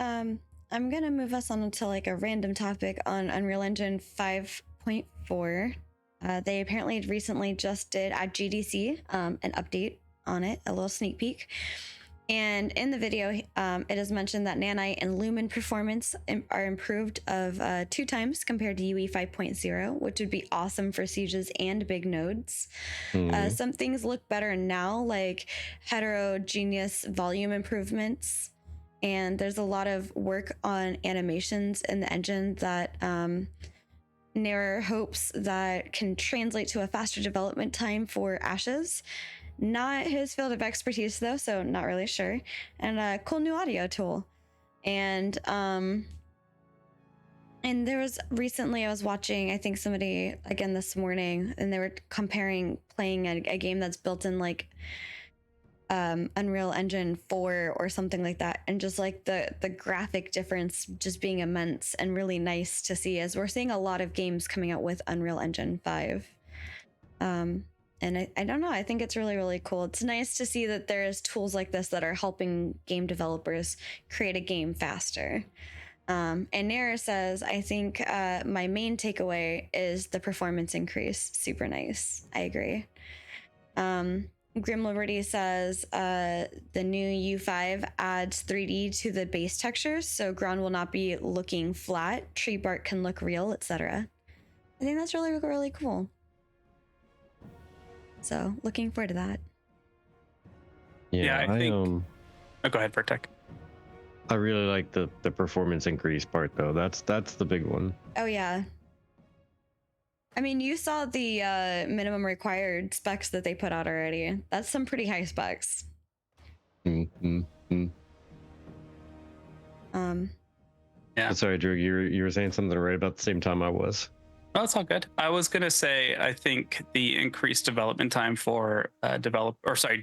I'm gonna move us on to like a random topic on Unreal Engine 5.4. They apparently recently just did at GDC an update on it, a little sneak peek. And in the video, it is mentioned that nanite and lumen performance are improved of 2 times compared to UE 5.0, which would be awesome for sieges and big nodes. Some things look better now, like heterogeneous volume improvements. And there's a lot of work on animations in the engine that Nair hopes that can translate to a faster development time for Ashes. Not his field of expertise though, so not really sure. And a cool new audio tool. And there was recently, I was watching, I think somebody again this morning, and they were comparing playing a game that's built in like Unreal Engine 4 or something like that, and just like the graphic difference just being immense and really nice to see, as we're seeing a lot of games coming out with Unreal Engine 5. And I don't know, I think it's really, really cool. It's nice to see that there's tools like this that are helping game developers create a game faster. And Nair says, I think my main takeaway is the performance increase. Super nice. I agree. Grim Liberty says the new U5 adds 3D to the base textures, so ground will not be looking flat, tree bark can look real, etc. I think that's really, really cool. So looking forward to that. Yeah, I think. Oh, go ahead, Virtek. I really like the performance increase part though. That's the big one. Oh yeah. I mean, you saw the minimum required specs that they put out already. That's some pretty high specs. Mm-hmm. Yeah. Sorry, Drew, you were saying something right about the same time I was. Oh, it's all good. I was gonna say, I think the increased development time for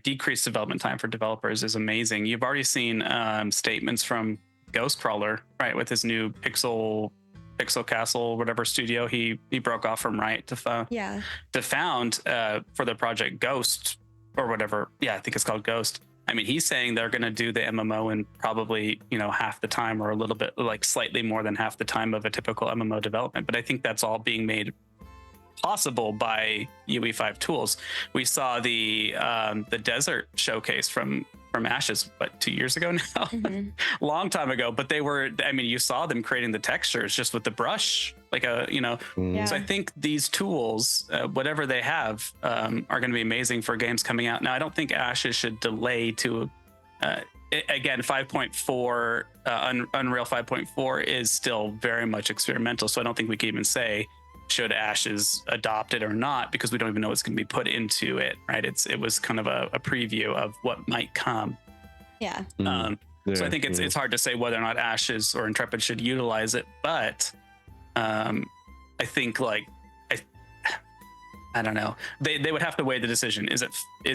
decreased development time for developers is amazing. You've already seen statements from Ghostcrawler, right, with his new Pixel Castle, whatever studio he broke off from, right, to found for the project Ghost or whatever. Yeah, I think it's called Ghost. I mean, he's saying they're going to do the MMO in probably, half the time, or a little bit, like slightly more than half the time of a typical MMO development. But I think that's all being made possible by UE5 tools. We saw the desert showcase from Ashes, 2 years ago now? Mm-hmm. Long time ago. But you saw them creating the textures just with the brush, Yeah. So I think these tools, whatever they have, are going to be amazing for games coming out. Now, I don't think Ashes should delay to, again, 5.4, Unreal 5.4 is still very much experimental. So I don't think we can even say, should Ashes adopt it or not, because we don't even know what's going to be put into it, right? It was kind of a preview of what might come. Yeah. So I think it's hard to say whether or not Ashes or Intrepid should utilize it, but I think I don't know. They would have to weigh the decision. Is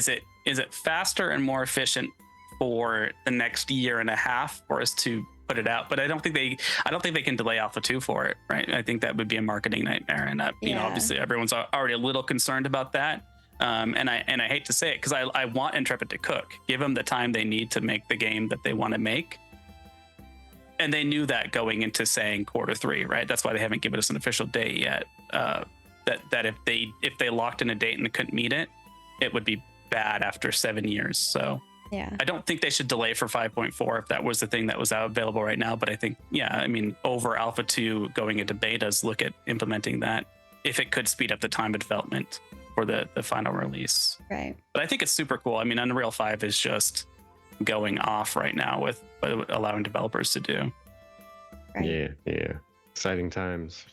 it faster and more efficient for the next year and a half for us to put it out? But I don't think they can delay Alpha 2 for it, right? I think that would be a marketing nightmare, and obviously everyone's already a little concerned about that. And I hate to say it, because I want Intrepid to cook. Give them the time they need to make the game that they want to make. And they knew that going into saying Q3, right? That's why they haven't given us an official date yet. That if they locked in a date and couldn't meet it, it would be bad after 7 years. So yeah, I don't think they should delay for 5.4 if that was the thing that was available right now. But I think, over Alpha 2 going into betas, look at implementing that if it could speed up the time of development for the final release. Right. But I think it's super cool. I mean, Unreal 5 is just going off right now with allowing developers to do. Right. Yeah. Exciting times.